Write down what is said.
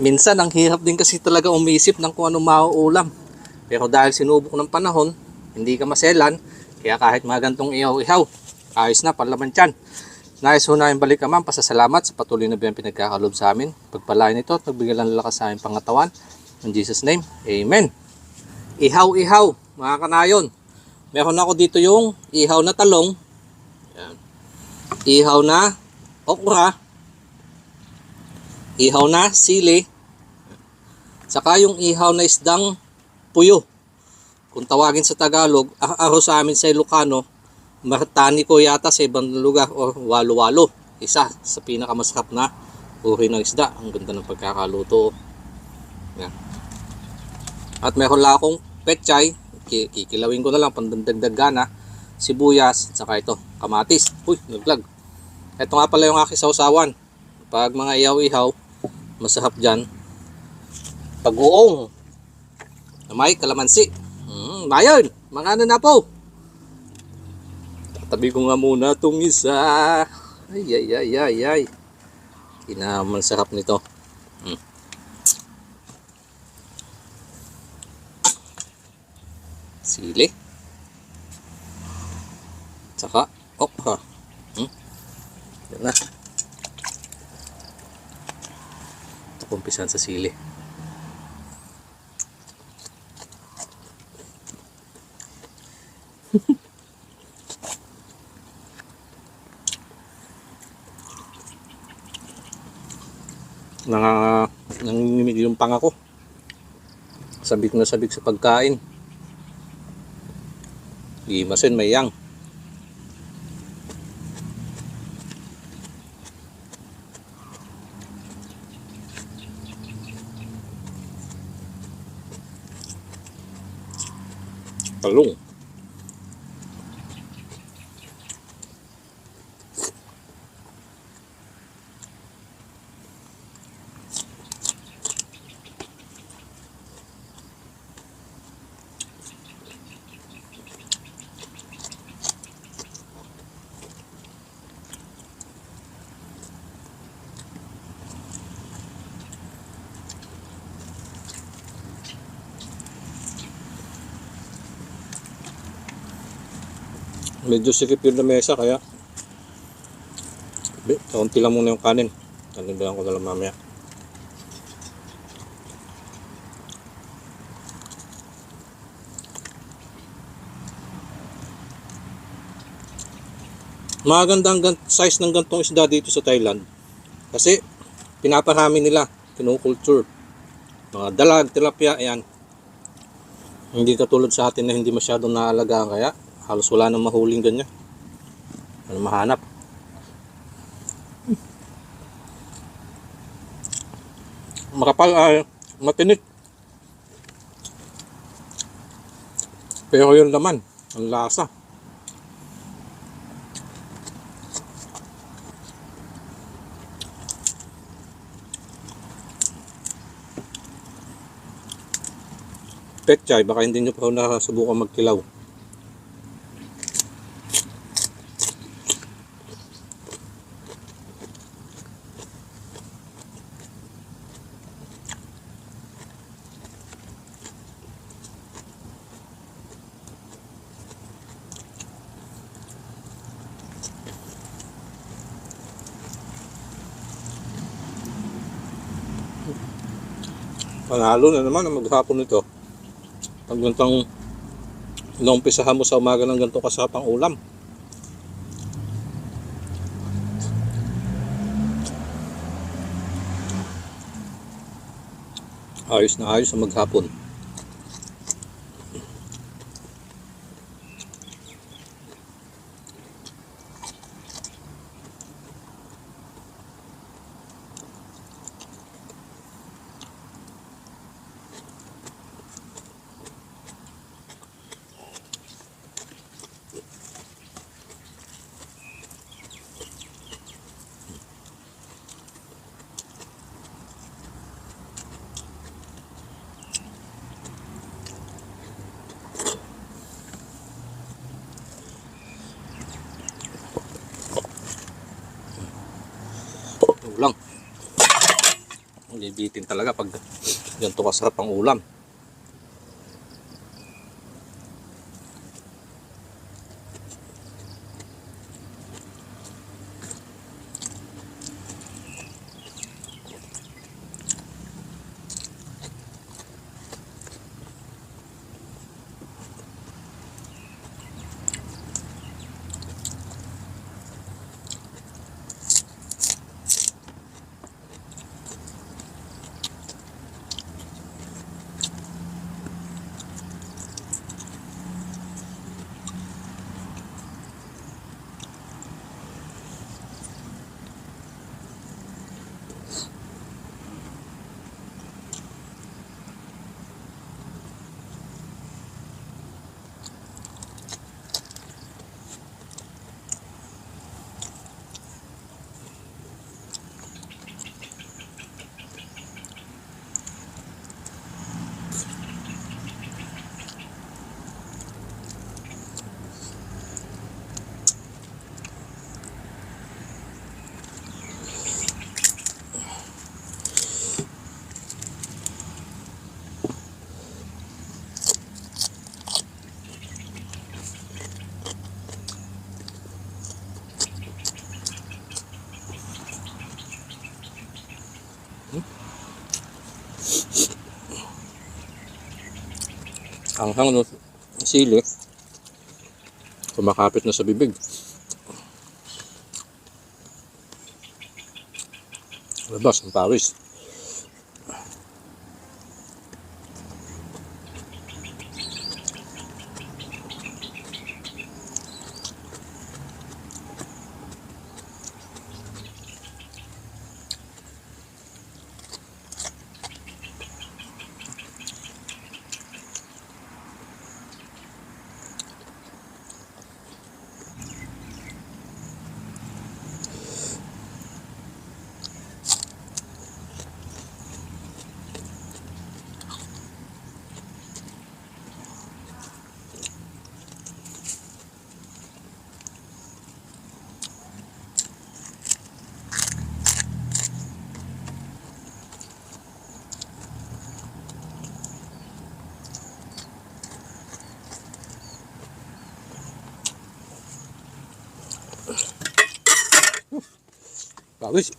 Minsan ang hirap din kasi talaga umisip ng kung ano mauulam. Pero dahil sinubok ng panahon, hindi ka maselan, kaya kahit mga gantong ihaw-ihaw, ayos na, panlaman tiyan. Nais ho namin balik Ama, pasasalamat sa patuloy na biyang pinagkakalob sa amin. Pagpalain ito at nagbigay ng lakas sa aming pangatawan. In Jesus' name, Amen. Ihaw-ihaw, mga kanayon. Meron ako dito yung ihaw na talong, yan. Ihaw na okra, ihaw na sili, saka yung ihaw na isdang puyo. Kung tawagin sa Tagalog, araw sa amin sa Ilocano, martani ko yata sa ibang lugar o walo-walo. Isa sa pinakamasarap na uri ng isda. Ang ganda ng pagkakaluto. Yan. At meron lang akong pechay, kikilawin ko na lang pandagdag gana, sibuyas, saka ito, kamatis. Uy, naglag. Ito nga pala yung aking sausawan. Pag mga ihaw-ihaw, masarap dyan. Pag-uong na may kalamansi. Bayan, mga ano na po. Tatabi ko nga muna itong isa. Ay. Kinaman sarap nito. Sili. Saka okra. Yan na. Ito kumpisan sa sili. Nanginginig yung panga ko. Sabik na sabik sa pagkain. Imasin may yang. Talong. Medyo sikip yung lamesa kaya kaunti lang muna yung kanin. Tanindahan ko na lang mamaya. Magandang size ng gantong isda dito sa Thailand kasi pinaparami nila, kinukulture. Mga dalag, tilapia, ayan. Hindi katulad sa atin na hindi masyadong naalagaan kaya halos wala nang mahuling ganyan. Ano mahanap. Makapal ay matinik. Pero yung laman, ang lasa. Pechay, baka hindi nyo pa nakasubukan magkilaw. Panalo na naman ang maghapon nito. Pag gantong naumpisahan mo sa umaga ng gantong kasapang ulam. Ayos na ayos ang maghapon. Bibitin talaga pag ganito kasarap ang ulam. Anghang no, sili. Kumakapit na sa bibig. Labas ang pawis. Pawis.